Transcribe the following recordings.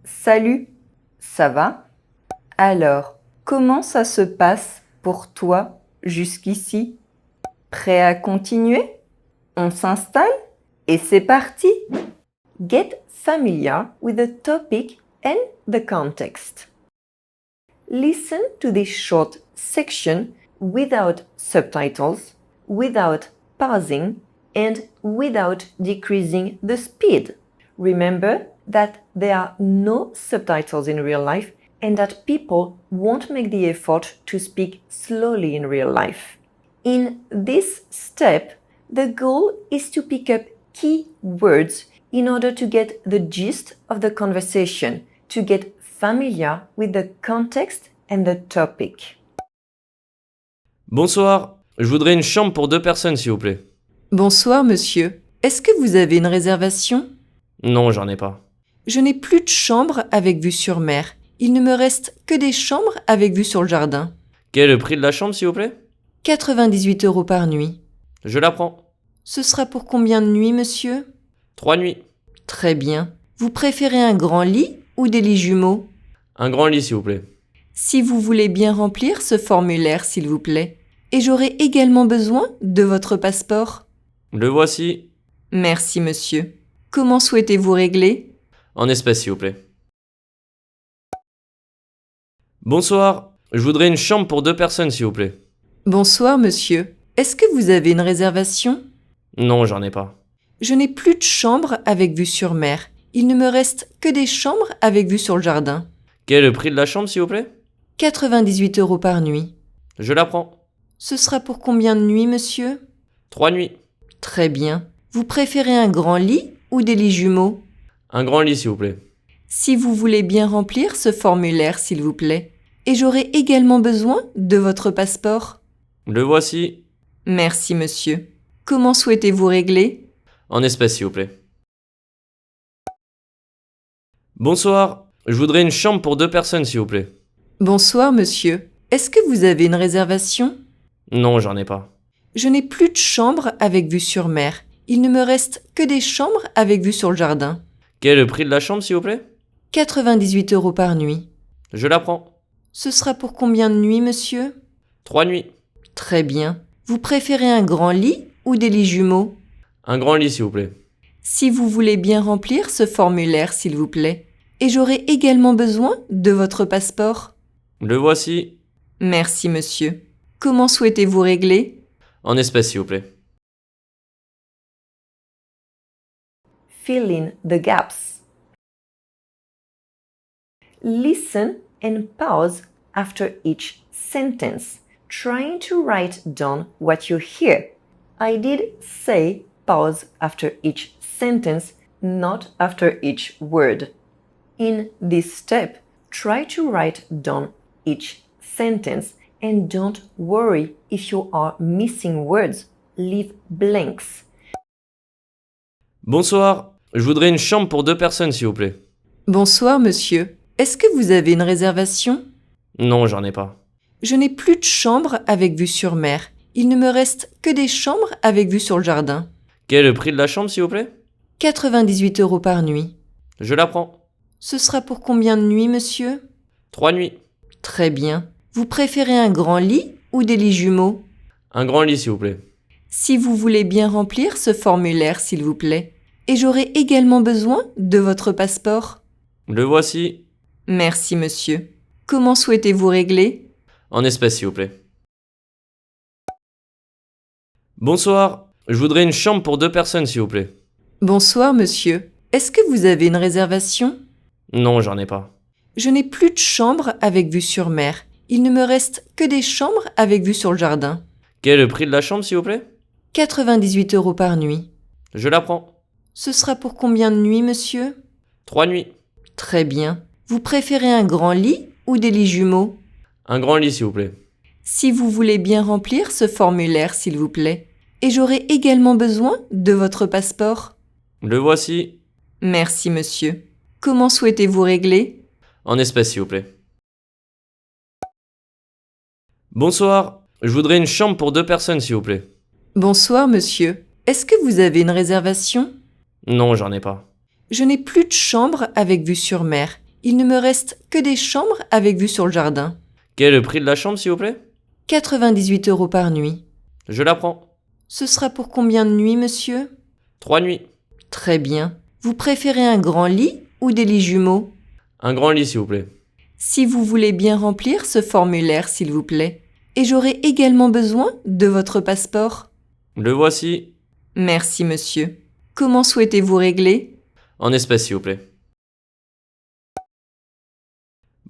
Salut, ça va? Alors, comment ça se passe pour toi jusqu'ici? Prêt à continuer? On s'installe? Et c'est parti! Get familiar with the topic and the context. Listen to this short section without subtitles, without pausing, and without decreasing the speed. Remember that there are no subtitles in real life and that people won't make the effort to speak slowly in real life. In this step, the goal is to pick up key words in order to get the gist of the conversation, to get familiar with the context and the topic. Bonsoir, je voudrais une chambre pour 2 personnes s'il vous plaît. Bonsoir, monsieur. Est-ce que vous avez une réservation? Non, j'en ai pas. Je n'ai plus de chambre avec vue sur mer. Il ne me reste que des chambres avec vue sur le jardin. Quel est le prix de la chambre s'il vous plaît? 98 € par nuit. Je la prends. Ce sera pour combien de nuits, monsieur? 3 nuits. Très bien. Vous préférez un grand lit ou des lits jumeaux? Un grand lit s'il vous plaît. Si vous voulez bien remplir ce formulaire, s'il vous plaît. Et j'aurai également besoin de votre passeport. Le voici. Merci, monsieur. Comment souhaitez-vous régler? En espèces s'il vous plaît. Bonsoir, je voudrais une chambre pour 2 personnes s'il vous plaît. Bonsoir, monsieur. Est-ce que vous avez une réservation? Non, j'en ai pas. Je n'ai plus de chambre avec vue sur mer. Il ne me reste que des chambres avec vue sur le jardin. Quel est le prix de la chambre s'il vous plaît? 98 € par nuit. Je la prends. Ce sera pour combien de nuits, monsieur? 3 nuits. Très bien. Vous préférez un grand lit ou des lits jumeaux? Un grand lit s'il vous plaît. Si vous voulez bien remplir ce formulaire, s'il vous plaît. Et j'aurai également besoin de votre passeport. Le voici. Merci, monsieur. Comment souhaitez-vous régler? En espèces s'il vous plaît. Bonsoir, je voudrais une chambre pour 2 personnes s'il vous plaît. Bonsoir, monsieur. Est-ce que vous avez une réservation? Non, j'en ai pas. Je n'ai plus de chambre avec vue sur mer. Il ne me reste que des chambres avec vue sur le jardin. Quel est le prix de la chambre s'il vous plaît? 98 € par nuit. Je la prends. Ce sera pour combien de nuits, monsieur? 3 nuits. Très bien. Vous préférez un grand lit ou des lits jumeaux? Un grand lit s'il vous plaît. Si vous voulez bien remplir ce formulaire, s'il vous plaît. Et j'aurai également besoin de votre passeport. Le voici. Merci, monsieur. Comment souhaitez-vous régler? En espèces s'il vous plaît. Fill in the gaps. Listen and pause after each sentence, trying to write down what you hear. I did say pause after each sentence, not after each word. In this step, try to write down each sentence and don't worry if you are missing words. Leave blanks. Bonsoir, je voudrais une chambre pour 2 personnes s'il vous plaît. Bonsoir, monsieur. Est-ce que vous avez une réservation? Non, j'en ai pas. Je n'ai plus de chambre avec vue sur mer. Il ne me reste que des chambres avec vue sur le jardin. Quel est le prix de la chambre s'il vous plaît? 98 € par nuit. Je la prends. Ce sera pour combien de nuits, monsieur? 3 nuits. Très bien. Vous préférez un grand lit ou des lits jumeaux? Un grand lit s'il vous plaît. Si vous voulez bien remplir ce formulaire, s'il vous plaît. Et j'aurai également besoin de votre passeport. Le voici. Merci, monsieur. Comment souhaitez-vous régler? En espèces s'il vous plaît. Bonsoir, je voudrais une chambre pour 2 personnes s'il vous plaît. Bonsoir, monsieur. Est-ce que vous avez une réservation? Non, j'en ai pas. Je n'ai plus de chambre avec vue sur mer. Il ne me reste que des chambres avec vue sur le jardin. Quel est le prix de la chambre s'il vous plaît? 98 € par nuit. Je la prends. Ce sera pour combien de nuits, monsieur? 3 nuits. Très bien. Vous préférez un grand lit ou des lits jumeaux? Un grand lit s'il vous plaît. Si vous voulez bien remplir ce formulaire, s'il vous plaît. Et j'aurai également besoin de votre passeport. Le voici. Merci, monsieur. Comment souhaitez-vous régler? En espèces s'il vous plaît. Bonsoir, je voudrais une chambre pour 2 personnes s'il vous plaît. Bonsoir, monsieur. Est-ce que vous avez une réservation? Non, j'en ai pas. Je n'ai plus de chambre avec vue sur mer. Il ne me reste que des chambres avec vue sur le jardin. Quel est le prix de la chambre, s'il vous plaît? 98 € par nuit. Je la prends. Ce sera pour combien de nuits, monsieur? 3 nuits. Très bien. Vous préférez un grand lit ou des lits jumeaux? Un grand lit, s'il vous plaît. Si vous voulez bien remplir ce formulaire, s'il vous plaît. Et j'aurai également besoin de votre passeport. Le voici. Merci, monsieur. Comment souhaitez-vous régler? En espèces, s'il vous plaît.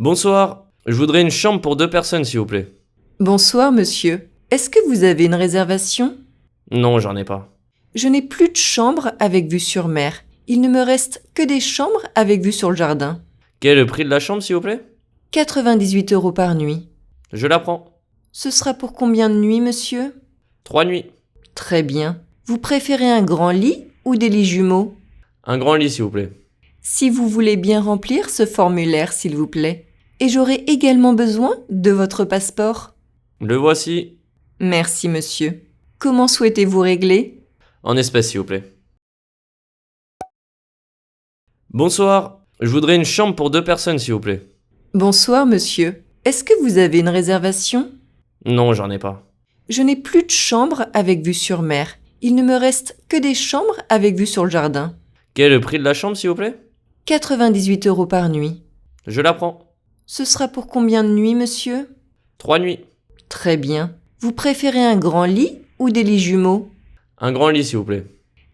Bonsoir. Je voudrais une chambre pour 2 personnes, s'il vous plaît. Bonsoir, monsieur. Est-ce que vous avez une réservation? Non, j'en ai pas. Je n'ai plus de chambre avec vue sur mer. Il ne me reste que des chambres avec vue sur le jardin. Quel est le prix de la chambre, s'il vous plaît? 98 € par nuit. Je la prends. Ce sera pour combien de nuits, monsieur? 3 nuits. Très bien. Vous préférez un grand lit ou des lits jumeaux? Un grand lit, s'il vous plaît. Si vous voulez bien remplir ce formulaire, s'il vous plaît. Et j'aurai également besoin de votre passeport. Le voici. Merci, monsieur. Comment souhaitez-vous régler? En espèces, s'il vous plaît. Bonsoir. Je voudrais une chambre pour 2 personnes, s'il vous plaît. Bonsoir, monsieur. Est-ce que vous avez une réservation? Non, j'en ai pas. Je n'ai plus de chambre avec vue sur mer. Il ne me reste que des chambres avec vue sur le jardin. Quel est le prix de la chambre, s'il vous plaît? 98 € par nuit. Je la prends. Ce sera pour combien de nuits, monsieur? 3 nuits. Très bien. Vous préférez un grand lit ou des lits jumeaux? Un grand lit, s'il vous plaît.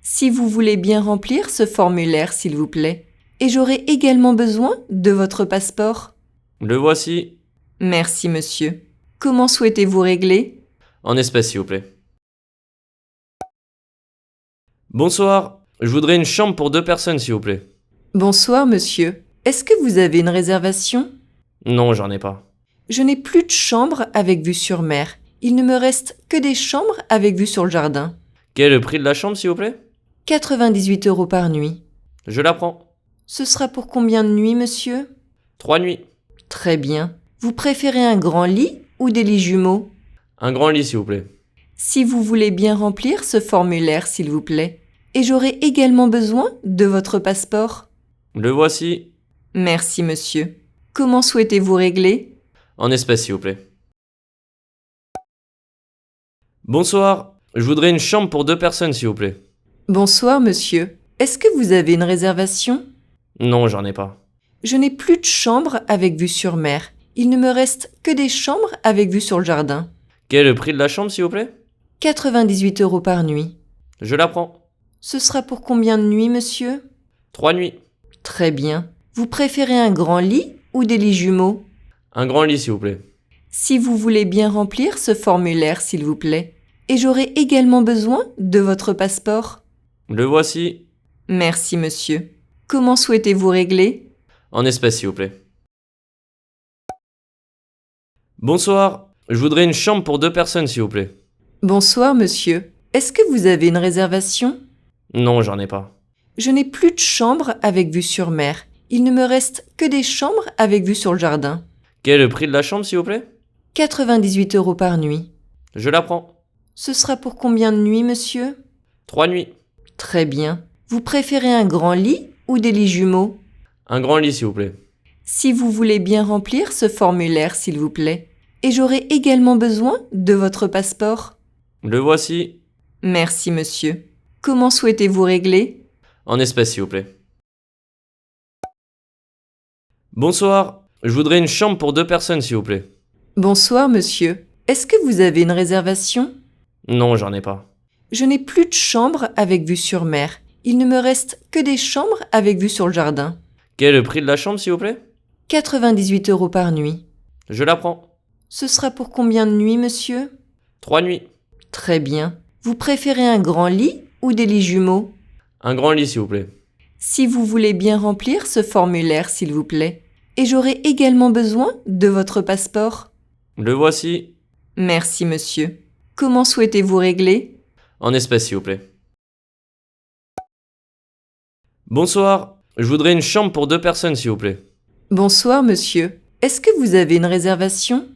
Si vous voulez bien remplir ce formulaire, s'il vous plaît. Et j'aurai également besoin de votre passeport. Le voici. Merci, monsieur. Comment souhaitez-vous régler? En espèces, s'il vous plaît. Bonsoir. Je voudrais une chambre pour 2 personnes, s'il vous plaît. Bonsoir, monsieur. Est-ce que vous avez une réservation? Non, j'en ai pas. Je n'ai plus de chambre avec vue sur mer. Il ne me reste que des chambres avec vue sur le jardin. Quel est le prix de la chambre, s'il vous plaît? 98 € par nuit. Je la prends. Ce sera pour combien de nuits, monsieur? 3 nuits. Très bien. Vous préférez un grand lit ou des lits jumeaux? Un grand lit, s'il vous plaît. Si vous voulez bien remplir ce formulaire, s'il vous plaît. Et j'aurai également besoin de votre passeport. Le voici. Merci, monsieur. Comment souhaitez-vous régler? En espèces, s'il vous plaît. Bonsoir. Je voudrais une chambre pour 2 personnes, s'il vous plaît. Bonsoir, monsieur. Est-ce que vous avez une réservation? Non, j'en ai pas. Je n'ai plus de chambre avec vue sur mer. Il ne me reste que des chambres avec vue sur le jardin. Quel est le prix de la chambre, s'il vous plaît? 98 € par nuit. Je la prends. Ce sera pour combien de nuits, monsieur? 3 nuits. Très bien. Vous préférez un grand lit ou des lits jumeaux? Un grand lit, s'il vous plaît. Si vous voulez bien remplir ce formulaire, s'il vous plaît. Et j'aurai également besoin de votre passeport. Le voici. Merci, monsieur. Comment souhaitez-vous régler? En espèces, s'il vous plaît. Bonsoir. Je voudrais une chambre pour 2 personnes, s'il vous plaît. Bonsoir, monsieur. Est-ce que vous avez une réservation? Non, j'en ai pas. Je n'ai plus de chambre avec vue sur mer. Il ne me reste que des chambres avec vue sur le jardin. Quel est le prix de la chambre, s'il vous plaît? 98 € par nuit. Je la prends. Ce sera pour combien de nuits, monsieur? 3 nuits. Très bien. Vous préférez un grand lit ou des lits jumeaux? Un grand lit, s'il vous plaît. Si vous voulez bien remplir ce formulaire, s'il vous plaît. Et j'aurai également besoin de votre passeport. Le voici. Merci, monsieur. Comment souhaitez-vous régler? En espèces, s'il vous plaît. Bonsoir. Je voudrais une chambre pour 2 personnes, s'il vous plaît. Bonsoir, monsieur. Est-ce que vous avez une réservation? Non, j'en ai pas. Je n'ai plus de chambre avec vue sur mer. Il ne me reste que des chambres avec vue sur le jardin. Quel est le prix de la chambre, s'il vous plaît? 98 € par nuit. Je la prends. Ce sera pour combien de nuits, monsieur? 3 nuits. Très bien. Vous préférez un grand lit ou des lits jumeaux? Un grand lit, s'il vous plaît. Si vous voulez bien remplir ce formulaire, s'il vous plaît. Et j'aurai également besoin de votre passeport. Le voici. Merci, monsieur. Comment souhaitez-vous régler? En espèces, s'il vous plaît. Bonsoir. Je voudrais une chambre pour 2 personnes, s'il vous plaît. Bonsoir, monsieur. Est-ce que vous avez une réservation?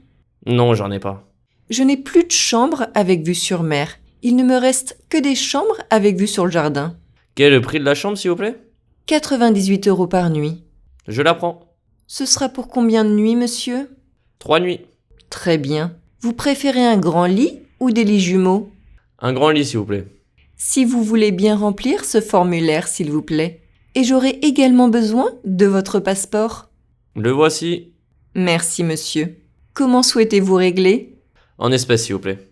Non, j'en ai pas. Je n'ai plus de chambre avec vue sur mer. Il ne me reste que des chambres avec vue sur le jardin. Quel est le prix de la chambre, s'il vous plaît? 98 € par nuit. Je la prends. Ce sera pour combien de nuits, monsieur? 3 nuits. Très bien. Vous préférez un grand lit ou des lits jumeaux? Un grand lit, s'il vous plaît. Si vous voulez bien remplir ce formulaire, s'il vous plaît. Et j'aurai également besoin de votre passeport. Le voici. Merci, monsieur. Comment souhaitez-vous régler? En espèces, s'il vous plaît.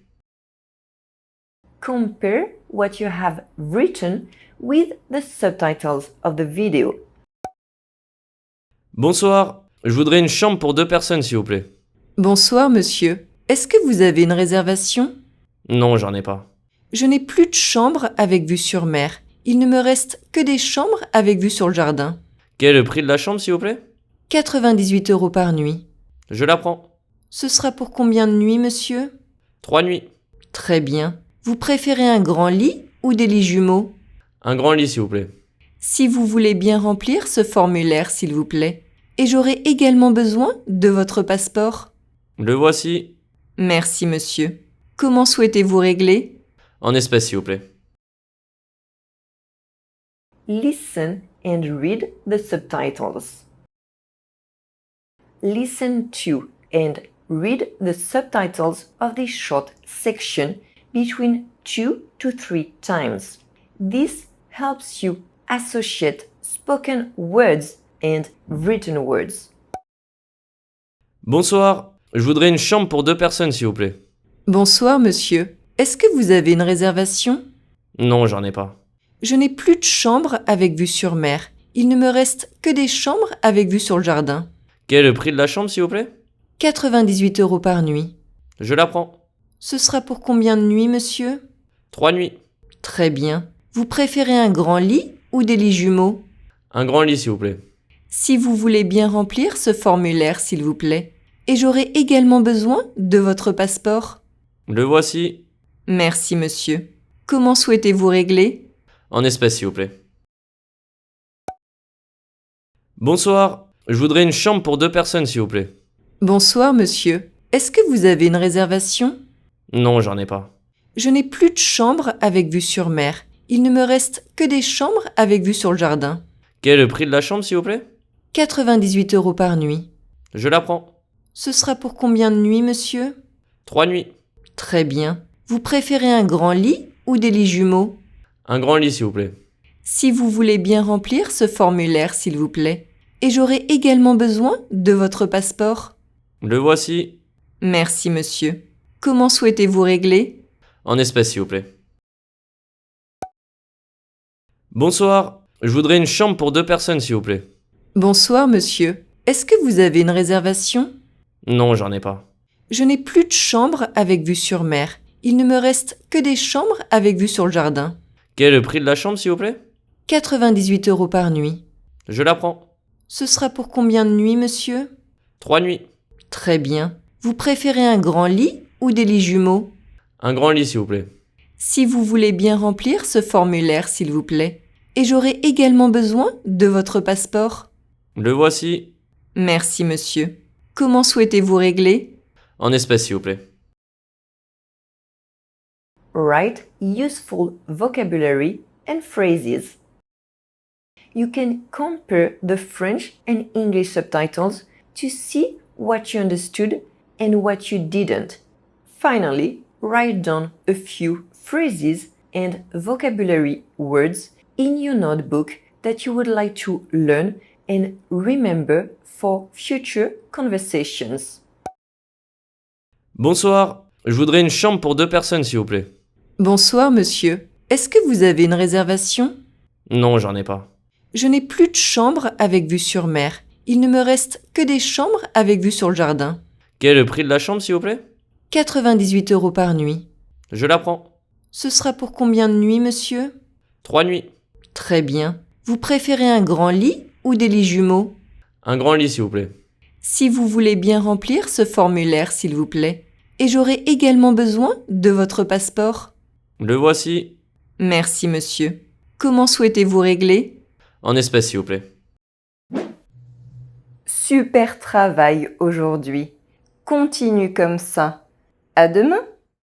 Compare what you have written with the subtitles of the video. Bonsoir. Je voudrais une chambre pour 2 personnes, s'il vous plaît. Bonsoir, monsieur. Est-ce que vous avez une réservation? Non, j'en ai pas. Je n'ai plus de chambre avec vue sur mer. Il ne me reste que des chambres avec vue sur le jardin. Quel est le prix de la chambre, s'il vous plaît? 98 € par nuit. Je la prends. Ce sera pour combien de nuits, monsieur? 3 nuits. Très bien. Vous préférez un grand lit ou des lits jumeaux? Un grand lit, s'il vous plaît. Si vous voulez bien remplir ce formulaire, s'il vous plaît. Et j'aurai également besoin de votre passeport. Le voici. Merci, monsieur. Comment souhaitez-vous régler? En espèces, s'il vous plaît. Listen and read the subtitles. Listen to and read the subtitles of this short section between 2 to 3 times. This helps you associate spoken words and written words. Bonsoir. Je voudrais une chambre pour 2 personnes, s'il vous plaît. Bonsoir, monsieur. Est-ce que vous avez une réservation? Non, j'en ai pas. Je n'ai plus de chambre avec vue sur mer. Il ne me reste que des chambres avec vue sur le jardin. Quel est le prix de la chambre, s'il vous plaît? 98 € par nuit. Je la prends. Ce sera pour combien de nuits, monsieur? 3 nuits. Très bien. Vous préférez un grand lit ou des lits jumeaux? Un grand lit, s'il vous plaît. Si vous voulez bien remplir ce formulaire, s'il vous plaît. Et j'aurai également besoin de votre passeport. Le voici. Merci, monsieur. Comment souhaitez-vous régler? En espèces, s'il vous plaît. Bonsoir. Je voudrais une chambre pour 2 personnes, s'il vous plaît. Bonsoir, monsieur. Est-ce que vous avez une réservation? Non, j'en ai pas. Je n'ai plus de chambre avec vue sur mer. Il ne me reste que des chambres avec vue sur le jardin. Quel est le prix de la chambre, s'il vous plaît? 98 € par nuit. Je la prends. Ce sera pour combien de nuits, monsieur? 3 nuits. Très bien. Vous préférez un grand lit ou des lits jumeaux? Un grand lit, s'il vous plaît. Si vous voulez bien remplir ce formulaire, s'il vous plaît. Et j'aurai également besoin de votre passeport. Le voici. Merci, monsieur. Comment souhaitez-vous régler? En espèces, s'il vous plaît. Bonsoir. Je voudrais une chambre pour 2 personnes, s'il vous plaît. Bonsoir, monsieur. Est-ce que vous avez une réservation? Non, j'en ai pas. Je n'ai plus de chambre avec vue sur mer. Il ne me reste que des chambres avec vue sur le jardin. Quel est le prix de la chambre, s'il vous plaît? 98 € par nuit. Je la prends. Ce sera pour combien de nuits, monsieur? 3 nuits. Très bien. Vous préférez un grand lit ou des lits jumeaux? Un grand lit, s'il vous plaît. Si vous voulez bien remplir ce formulaire, s'il vous plaît. Et j'aurai également besoin de votre passeport. Le voici. Merci, monsieur. Comment souhaitez-vous régler? En espèces, s'il vous plaît. Write useful vocabulary and phrases. You can compare the French and English subtitles to see what you understood and what you didn't. Finally, write down a few phrases and vocabulary words in your notebook that you would like to learn and remember for future conversations. Bonsoir. Je voudrais une chambre pour 2 personnes, s'il vous plaît. Bonsoir, monsieur. Est-ce que vous avez une réservation? Non, j'en ai pas. Je n'ai plus de chambre avec vue sur mer. Il ne me reste que des chambres avec vue sur le jardin. Quel est le prix de la chambre, s'il vous plaît? 98 € par nuit. Je la prends. Ce sera pour combien de nuits, monsieur? 3 nuits. Très bien. Vous préférez un grand lit ou des lits jumeaux? Un grand lit, s'il vous plaît. Si vous voulez bien remplir ce formulaire, s'il vous plaît. Et j'aurai également besoin de votre passeport. Le voici. Merci, monsieur. Comment souhaitez-vous régler? En espèces, s'il vous plaît. Super travail aujourd'hui. Continue comme ça. À demain!